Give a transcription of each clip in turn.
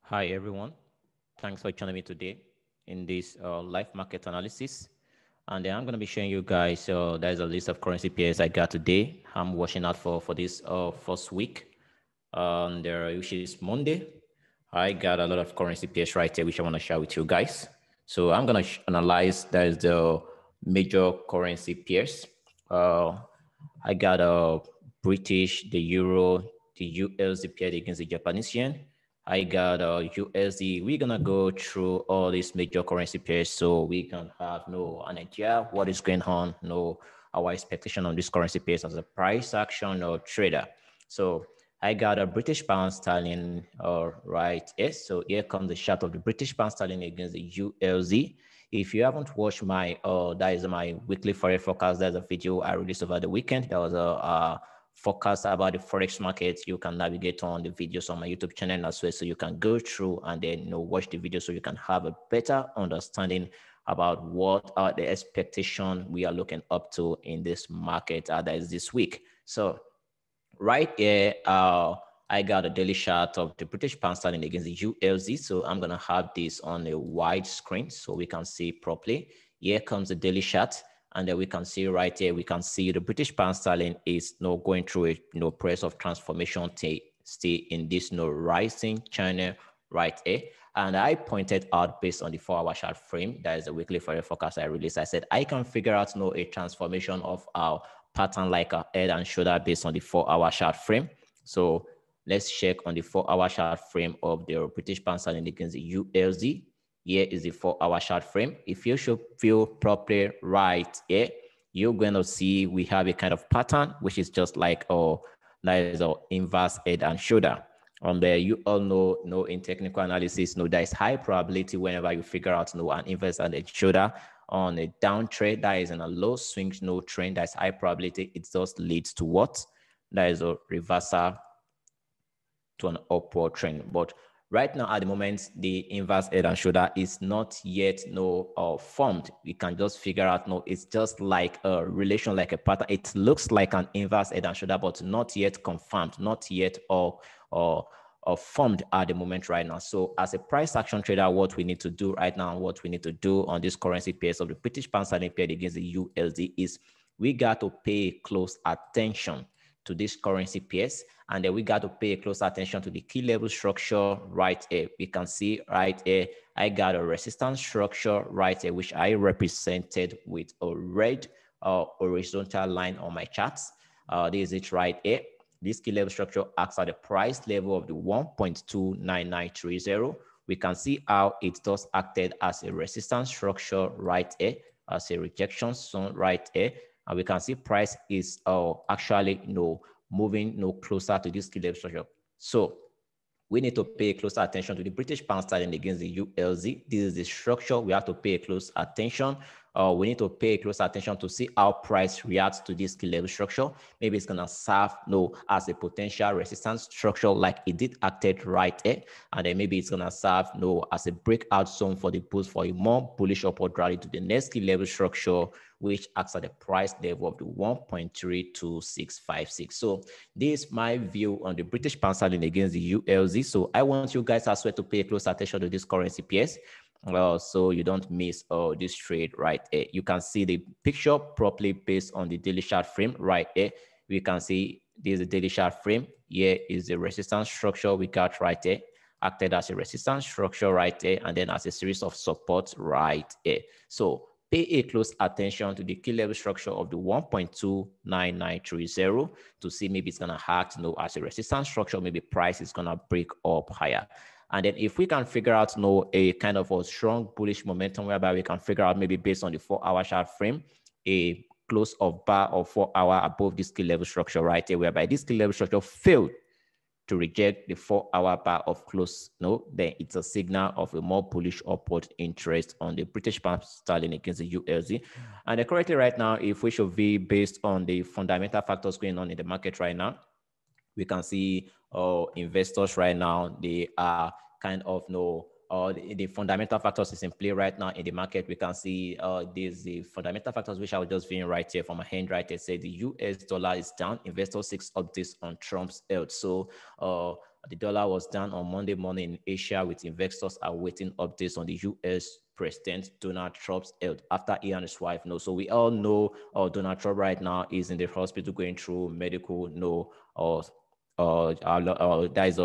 Hi, everyone. Thanks for joining me today in this live market analysis. And then I'm going to be showing you guys, there's a list of currency pairs I got today. I'm watching out for this first week, which is Monday. I got a lot of currency pairs right here, which I want to share with you guys. So I'm going to analyze, there's the major currency pairs. Uh, I got a British, the Euro, the USD paired against the Japanese yen. I got a USD. We're gonna go through all these major currency pairs so we can have an idea what is going on, know our expectation on this currency pairs as a price action or trader. So I got a British pound sterling, right? Yes. So here comes the chart of the British pound sterling against the USD. If you haven't watched my, that is my weekly forex forecast. There's a video I released over the weekend. There was a forecast about the forex market. You can navigate on the videos on my YouTube channel as well, so you can go through and then watch the video, so you can have a better understanding about what are the expectation we are looking up to in this market that is this week. So right here, I got a daily chart of the British pound sterling against the USD. So I'm gonna have this on a wide screen so we can see properly. Here comes the daily chart, and then we can see right here, we can see the British pound sterling is going through a press of transformation, stay in this rising channel right here. And I pointed out, based on the 4-hour chart frame, that is the weekly forecast I released, I said I can figure out a transformation of our pattern like a head and shoulder based on the 4-hour chart frame. So let's check on the 4-hour chart frame of the British pound sterling against the USD. Here is the 4-hour chart frame. If you should feel properly right here, you're going to see we have a kind of pattern, which is just like that is our inverse head and shoulder. There, you all know in technical analysis, there is high probability whenever you figure out an inverse head and shoulder on a down trade that is in a low swing trend, that's high probability it just leads to what? That is a reversal to an upward trend. But right now, at the moment, the inverse head and shoulder is not yet formed. We can just figure out, it's just like a relation, like a pattern. It looks like an inverse head and shoulder, but not yet confirmed, not yet formed at the moment right now. So as a price action trader, what we need to do right now, what we need to do on this currency pairs of the British pound sterling paired against the USD is we got to pay close attention to this currency pairs, and then we got to pay close attention to the key level structure right here. We can see right here, I got a resistance structure right here, which I represented with a red horizontal line on my charts. This is it right here. This key level structure acts at the price level of the 1.29930. We can see how it does acted as a resistance structure right here, as a rejection zone right here. And we can see price is actually moving closer to this key level structure. So we need to pay close attention to the British pound sterling against the USD. This is the structure we have to pay close attention. We need to pay close attention to see how price reacts to this key level structure. Maybe it's gonna serve as a potential resistance structure like it did acted right here, and then maybe it's gonna serve as a breakout zone for the boost for a more bullish upward rally to the next key level structure, which acts at the price level of the 1.32656. So this is my view on the British pound sterling against the USD. So I want you guys as well to pay close attention to this currency pairs, so you don't miss this trade right here. You can see the picture properly based on the daily chart frame right here. We can see this is the daily chart frame. Here is the resistance structure we got right there, acted as a resistance structure right there, and then as a series of supports right here. So pay a close attention to the key level structure of the 1.29930 to see maybe it's gonna act as a resistance structure, maybe price is gonna break up higher. And then if we can figure out a kind of a strong bullish momentum, whereby we can figure out maybe based on the 4-hour chart frame, a close of bar of 4 hour above this key level structure right here, whereby this key level structure failed to reject the 4-hour bar of close, then it's a signal of a more bullish upward interest on the British pound sterling against the USD. And currently right now, if we should be based on the fundamental factors going on in the market right now, we can see investors right now, they are kind of the fundamental factors is in play right now in the market. We can see there's the fundamental factors, which I was just viewing right here from my hand right here. Say the US dollar is down. Investors 6 updates on Trump's health. So the dollar was down on Monday morning in Asia, with investors awaiting updates on the US President Donald Trump's health after he and his wife. So we all know Donald Trump right now is in the hospital going through medical that is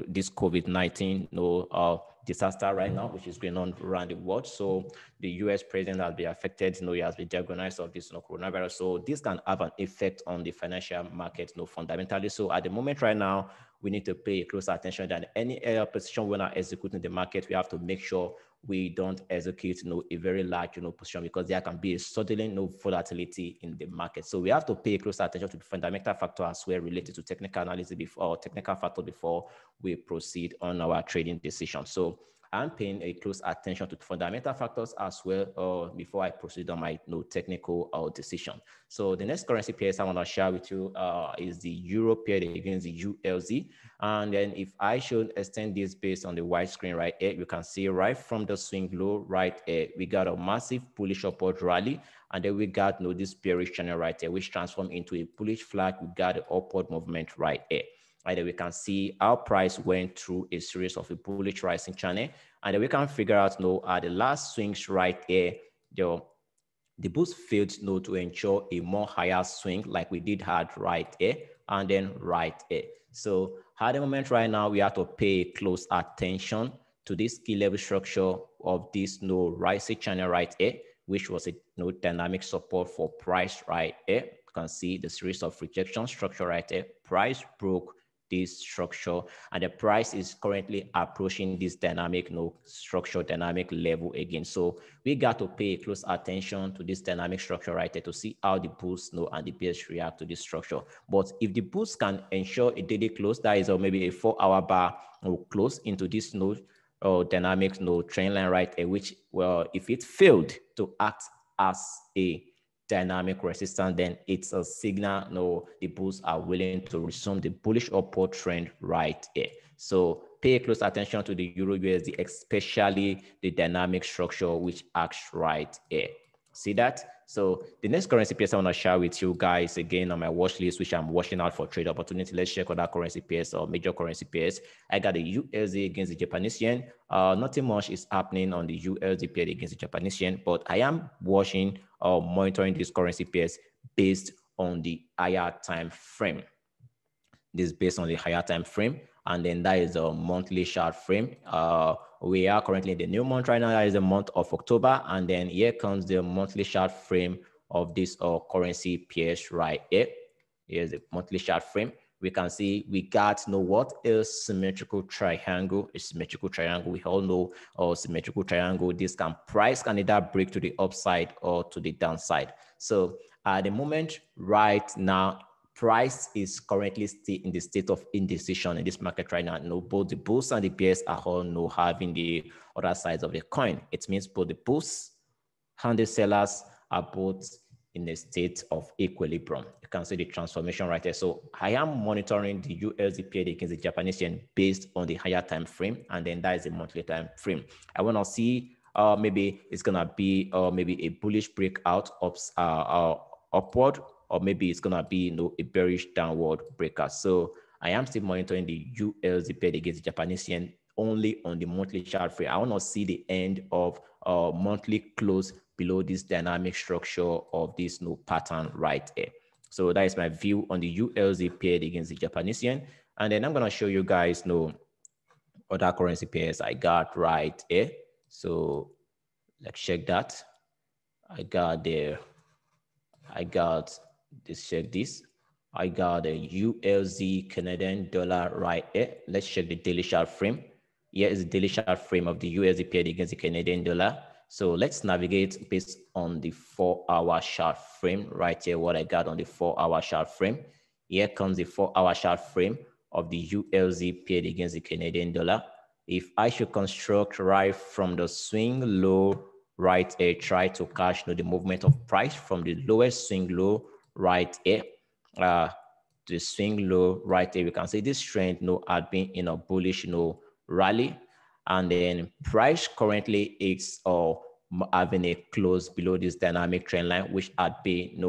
this COVID-19 disaster right now, which is going on around the world. So the US president has been affected. He has been diagnosed of this coronavirus. So this can have an effect on the financial market fundamentally. So at the moment right now, we need to pay close attention that any position we're not executing the market, we have to make sure we don't execute a very large position, because there can be a sudden volatility in the market. So we have to pay close attention to the fundamental factor as well related to technical analysis before technical factor before we proceed on our trading decision. So I'm paying a close attention to the fundamental factors as well before I proceed on my technical decision. So the next currency pairs I want to share with you is the Euro pair against the ULZ. And then if I should extend this based on the white screen right here, you can see right from the swing low right here, we got a massive bullish upward rally. And then we got this bearish channel right here, which transformed into a bullish flag. We got an upward movement right here. And then we can see our price went through a series of a bullish rising channel. And then we can figure out at the last swings right here, the boost failed to ensure a more higher swing like we did had right here and then right here. So at the moment right now, we have to pay close attention to this key level structure of this rising channel right here, which was a dynamic support for price right here. You can see the series of rejection structure right here. Price broke this structure, and the price is currently approaching this dynamic structure, dynamic level again. So we got to pay close attention to this dynamic structure right there to see how the bulls and the bears react to this structure. But if the bulls can ensure a daily close, that is maybe a 4-hour bar close into this dynamic trend line right here, which, well, if it failed to act as a dynamic resistance, then it's a signal the bulls are willing to resume the bullish upward trend right here. So pay close attention to the Euro USD, especially the dynamic structure which acts right here. See that? So the next currency pairs I want to share with you guys again on my watch list, which I'm watching out for trade opportunity. Let's check other currency pairs or major currency pairs. I got the USD against the Japanese yen. Nothing much is happening on the USD pair against the Japanese yen, but I am watching or monitoring these currency pairs based on the higher time frame. This is based on the higher time frame, and then that is a monthly chart frame. We are currently in the new month right now. That is the month of October, and then here comes the monthly chart frame of this currency pairs right here. Here's the monthly chart frame. We can see we got what is symmetrical triangle. A symmetrical triangle. We all know symmetrical triangle. This price can either break to the upside or to the downside. So at the moment right now, price is currently still in the state of indecision in this market right now. Both the bulls and the bears are all having the other sides of the coin. It means both the bulls and the sellers are both in a state of equilibrium. You can see the transformation right there. So I am monitoring the USD pair against the Japanese yen based on the higher time frame, and then that is the monthly time frame. I want to see maybe it's gonna be maybe a bullish breakout upward, or maybe it's gonna be a bearish downward breakout. So I am still monitoring the USD pair against the Japanese yen only on the monthly chart frame. I want to see the end of monthly close below this dynamic structure of this pattern right here. So that is my view on the USD pair against the Japanese yen. And then I'm gonna show you guys other currency pairs I got right here. So let's check that. I got this, check this. I got a USD Canadian dollar right here. Let's check the daily chart frame. Here is the daily chart frame of the USD pair against the Canadian dollar. So let's navigate based on the 4-hour chart frame right here. What I got on the 4-hour chart frame. Here comes the 4-hour chart frame of the USD paired against the Canadian dollar. If I should construct right from the swing low right here, try to catch the movement of price from the lowest swing low right here, the swing low right here, we can see this trend had been in a bullish rally. And then price currently is having a close below this dynamic trend line, which had been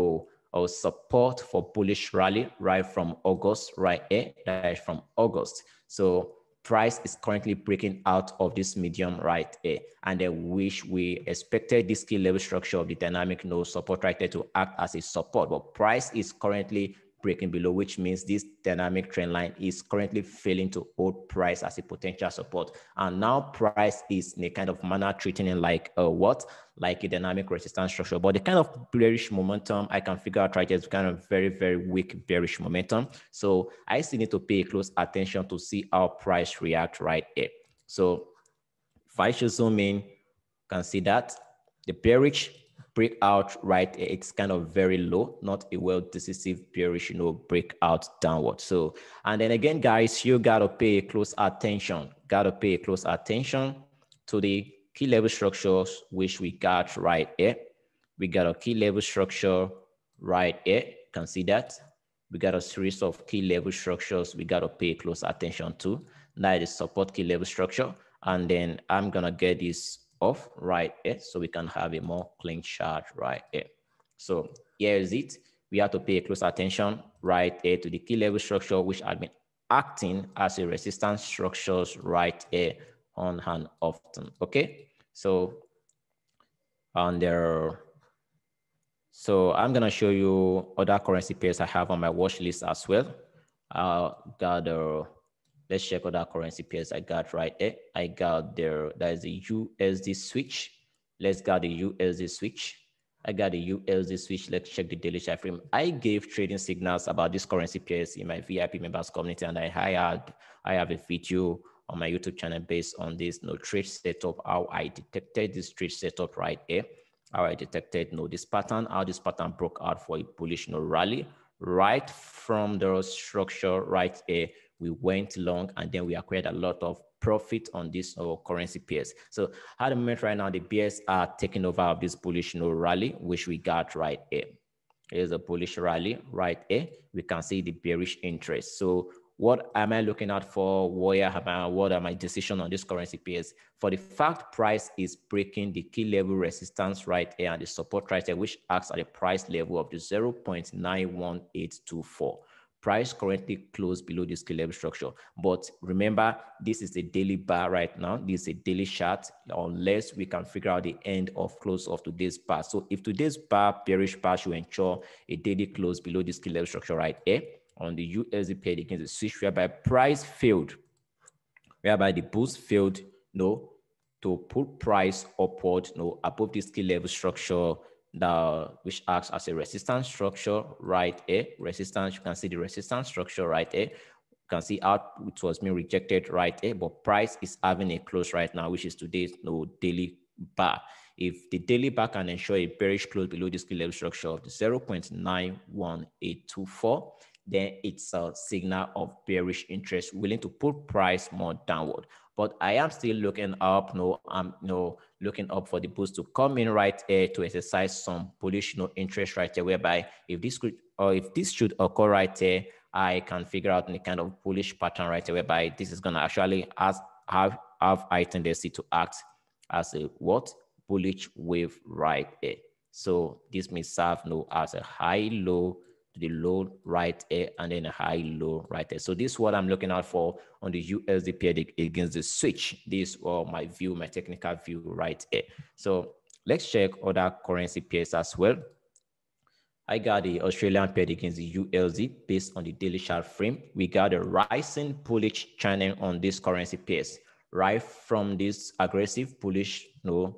support for bullish rally right from August, right here, that is from August. So price is currently breaking out of this medium right here, and then which we expected this key level structure of the dynamic node support right there to act as a support, but price is currently breaking below, which means this dynamic trend line is currently failing to hold price as a potential support. And now price is in a kind of manner treating it like like a dynamic resistance structure. But the kind of bearish momentum I can figure out right here is kind of very, very weak bearish momentum. So I still need to pay close attention to see how price react right here. So if I should zoom in, can see that the bearish breakout right here, it's kind of very low, not a well decisive bearish breakout downward. So, and then again guys, you gotta pay close attention to the key level structures which we got right here. We got a key level structure right here. Can see that we got a series of key level structures we got to pay close attention to. That is support key level structure. And then I'm going to get this off right here so we can have a more clean chart right here. So here is it. We have to pay close attention right here to the key level structure, which had been acting as a resistance structures right here on and often. Okay. So on there. So I'm going to show you other currency pairs I have on my watch list as well. Let's check other currency pairs I got right there. I got there, that is the USD switch. Let's get the USD switch. I got the USD switch. Let's check the daily chart frame. I gave trading signals about this currency pairs in my VIP members community, and I have a video on my YouTube channel based on this trade setup, how I detected this trade setup right here. How I detected this pattern, how this pattern broke out for a bullish rally right from the structure right here. We went long and then we acquired a lot of profit on this currency pairs. So at the moment right now, the bears are taking over of this bullish rally, which we got right here. Here's a bullish rally right here. We can see the bearish interest. So what am I looking out for? What are my decisions on this currency pairs? For the fact price is breaking the key level resistance right here and the support right here, which acts at the price level of the 0.91824. Price currently closed below this key level structure. But remember, this is a daily bar right now. This is a daily chart, unless we can figure out the end of close of today's bar. So if today's bar, bearish bar, should ensure a daily close below this key level structure right here on the USD pair against the switch, whereby price failed, whereby the boost failed to put price upward above this key level structure, which acts as a resistance structure right here. Resistance, you can see the resistance structure right here. You can see how it was being rejected right here, but price is having a close right now, which is today's daily bar. If the daily bar can ensure a bearish close below this key level structure of the 0.91824, then it's a signal of bearish interest willing to put price more downward. But I am still looking up. I'm looking up for the boost to come in right here to exercise some bullish interest right here, whereby if this should occur right here, I can figure out any kind of bullish pattern right here, whereby this is gonna actually have high tendency to act as a bullish wave right here. So this may serve as a high low, the low right here, and then a high low right here. So this is what I'm looking out for on the USD pair against the switch. This is my view, my technical view right here. So let's check other currency pairs as well. I got the Australian pair against the USD based on the daily chart frame. We got a rising bullish channel on this currency pairs, right from this aggressive bullish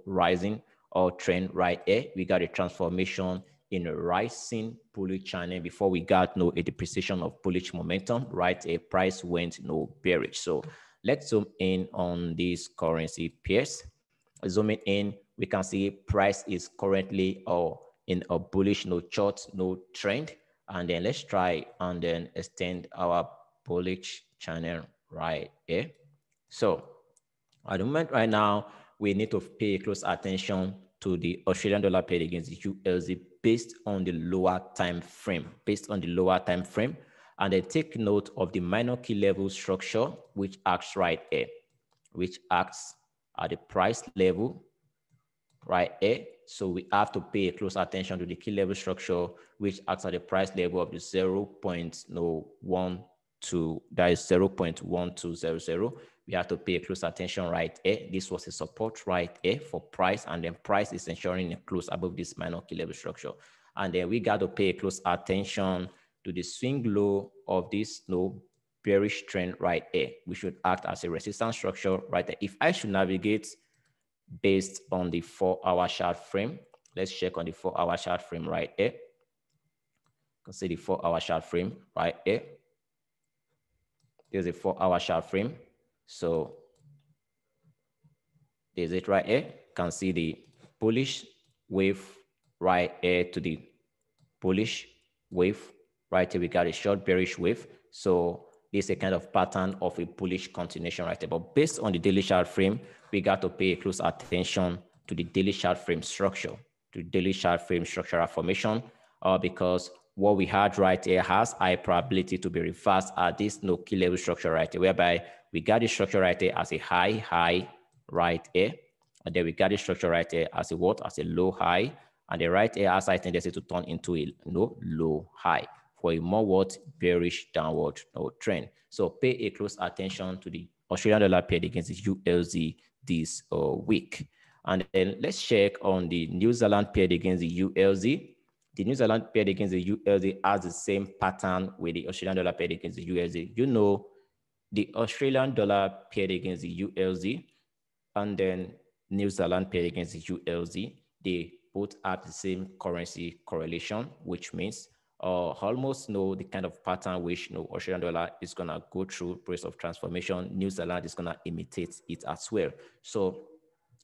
rising or trend right here. We got a transformation in a rising bullish channel before we got a depreciation of bullish momentum, right? A price went bearish. So let's zoom in on these currency pairs. Zooming in, we can see price is currently in a bullish short trend. And then let's try and then extend our bullish channel right here. So at the moment right now, we need to pay close attention to the Australian dollar pair against the USD based on the lower time frame, and then take note of the minor key level structure, which acts right here. which acts at the price level right here. So we have to pay close attention to the key level structure, which acts at the price level of the 0.12, that is 0.1200. We have to pay close attention right here. This was a support right here for price, and then price is ensuring a close above this minor key level structure. And then we got to pay close attention to the swing low of this bearish trend right here, which should act as a resistance structure right there. If I should navigate based on the 4-hour chart frame, let's check on the 4-hour chart frame right here. You can see the 4-hour chart frame right here. There's a 4-hour chart frame. So there's it right here. You can see the bullish wave right here to the bullish wave right here. We got a short bearish wave. So this is a kind of pattern of a bullish continuation right there. But based on the daily chart frame, we got to pay close attention to the daily chart frame structure, to daily chart frame structural formation, because what we had right here has high probability to be reversed at this key level structure right here, whereby we got the structure right here as a high right here, and then we got the structure right here as a what? As a low high, and the right here has high tendency to turn into a low high for a more what? Bearish downward trend. So pay a close attention to the Australian dollar paired against the USD this week. And then let's check on the New Zealand paired against the USD. The New Zealand paired against the USD has the same pattern with the Australian dollar paired against the USD. You know, the Australian dollar paired against the USD and then New Zealand paired against the USD, they both have the same currency correlation, which means almost know the kind of pattern which Australian dollar is gonna go through process of transformation. New Zealand is gonna imitate it as well. So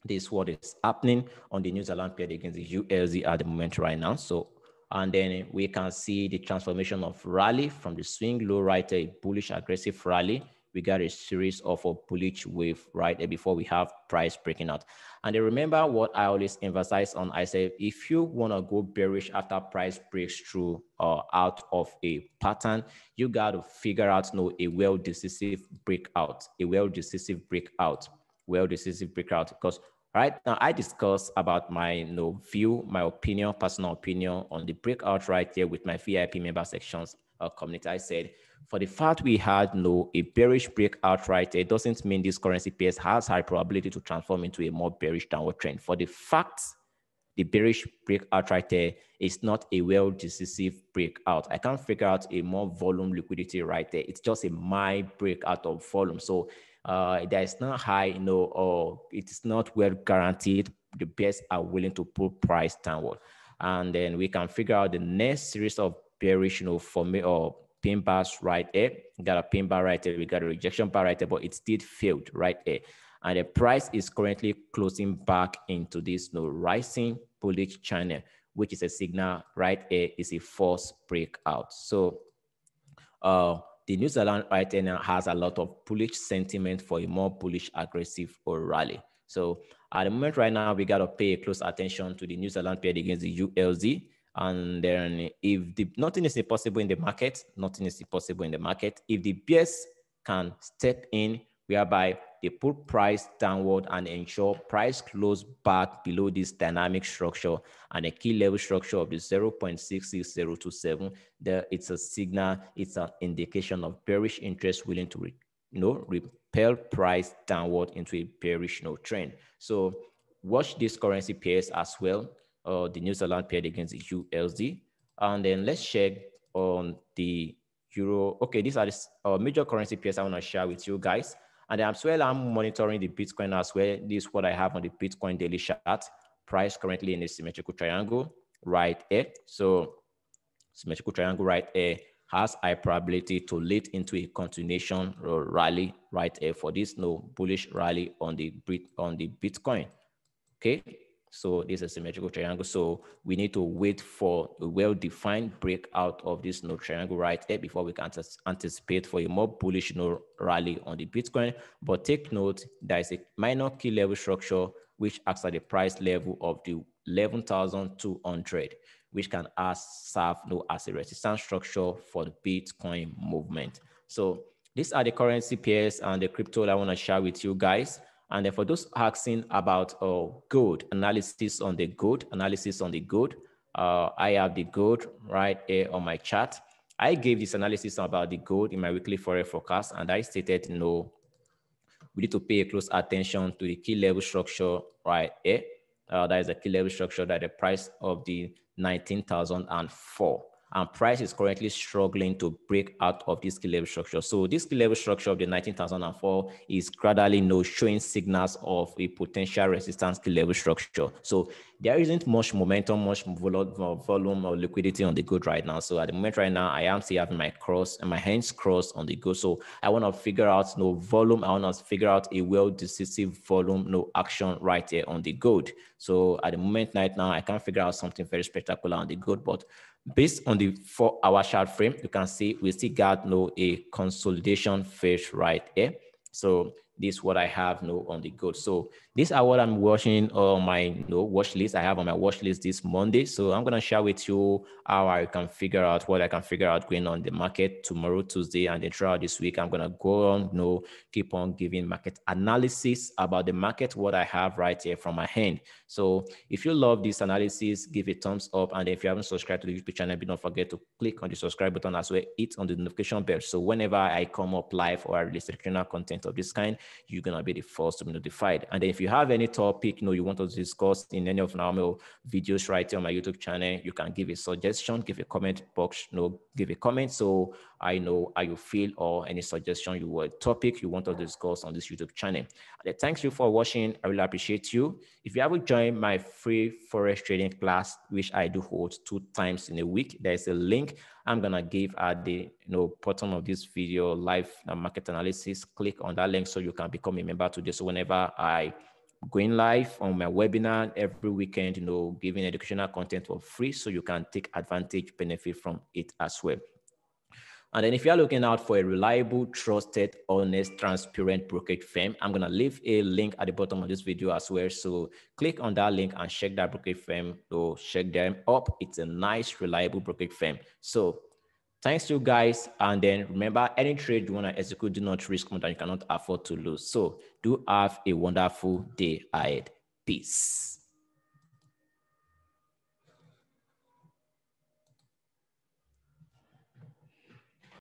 this is what is happening on the New Zealand paired against the USD at the moment right now. So, and then we can see the transformation of rally from the swing low right there, bullish aggressive rally. We got a series of a bullish wave right there before we have price breaking out. And then remember what I always emphasize on, I say, if you want to go bearish after price breaks through or out of a pattern, you got to figure out a well-decisive breakout, well-decisive breakout, because right now I discuss about my view, my opinion, personal opinion on the breakout right there with my VIP member sections community. I said, for the fact we had a bearish breakout right there, it doesn't mean this currency pairs has high probability to transform into a more bearish downward trend. For the fact the bearish breakout right there is not a well-decisive breakout, I can't figure out a more volume liquidity right there. It's just a mild breakout of volume. So there is not high, or it's not well guaranteed the bears are willing to pull price downward. And then we can figure out the next series of bearish, for me, or pin bars right here. We got a pin bar right there. We got a rejection bar right there, but it still failed right here. And the price is currently closing back into this rising bullish channel, which is a signal right here is a false breakout. So the New Zealand right here now has a lot of bullish sentiment for a more bullish aggressive or rally. So at the moment right now, we got to pay close attention to the New Zealand paired against the USD. And then if nothing is impossible in the market, nothing is impossible in the market. If the bears can step in, whereby they put price downward and ensure price close back below this dynamic structure and a key level structure of the 0.66027, there it's a signal, it's an indication of bearish interest willing to repel price downward into a bearish trend. So watch these currency pairs as well. The New Zealand paired against the USD. And then let's check on the Euro. Okay, these are the major currency pairs I want to share with you guys. And as well, I'm monitoring the Bitcoin as well. This is what I have on the Bitcoin daily chart. Price currently in a symmetrical triangle right here. So symmetrical triangle right here has high probability to lead into a continuation or rally right here for this bullish rally on the Bitcoin. Okay. So this is a symmetrical triangle. So we need to wait for a well-defined breakout of this triangle right here before we can anticipate for a more bullish rally on the Bitcoin. But take note, there is a minor key level structure which acts at the price level of the 11,200, which can serve as a resistance structure for the Bitcoin movement. So These are the currency pairs and the crypto that I want to share with you guys. And then for those asking about gold, analysis on the gold, I have the gold right here on my chart. I gave this analysis about the gold in my weekly forex forecast, and I stated, we need to pay close attention to the key level structure right here. That is the key level structure that the price of the 19,004. And price is currently struggling to break out of this key level structure. So this key level structure of the 19,004 is gradually showing signals of a potential resistance key level structure. So there isn't much momentum, much volume or liquidity on the good right now. So at the moment right now, I am still having my cross and my hands crossed on the good. So I want to figure out volume. I want to figure out a well-decisive volume, action right here on the gold. So at the moment right now, I can't figure out something very spectacular on the gold, but based on the 4-hour chart frame, you can see we still got a consolidation phase right here. So this is what I have on the gold. So these are what I'm watching on my watch list. I have on my watch list this Monday. So I'm gonna share with you how I can figure out what I can figure out going on the market tomorrow, Tuesday, and then throughout this week. I'm gonna go on, keep on giving market analysis about the market, what I have right here from my hand. So if you love this analysis, give it a thumbs up. And if you haven't subscribed to the YouTube channel, don't forget to click on the subscribe button as well. Hit on the notification bell. So whenever I come up live or I release educational content of this kind, you're going to be the first to be notified. And then if you have any topic, you want us to discuss in any of our videos right here on my YouTube channel, you can give a suggestion, give a comment box, give a comment. So I know how you feel or any suggestion you want, topic you want us to discuss on this YouTube channel. And thanks you for watching. I really appreciate you. If you haven't joined my free forex trading class, which I do hold 2 times in a week, there's a link I'm gonna give at the bottom of this video, live market analysis. Click on that link so you can become a member today. So whenever I going live on my webinar every weekend, giving educational content for free, so you can take advantage, benefit from it as well. And then if you're looking out for a reliable, trusted, honest, transparent brokerage firm, I'm going to leave a link at the bottom of this video as well. So click on that link and check that brokerage firm to check them up. It's a nice, reliable brokerage firm. So thanks to you guys. And then remember, any trade you want to execute, do not risk more than you cannot afford to lose. So do have a wonderful day ahead. Peace.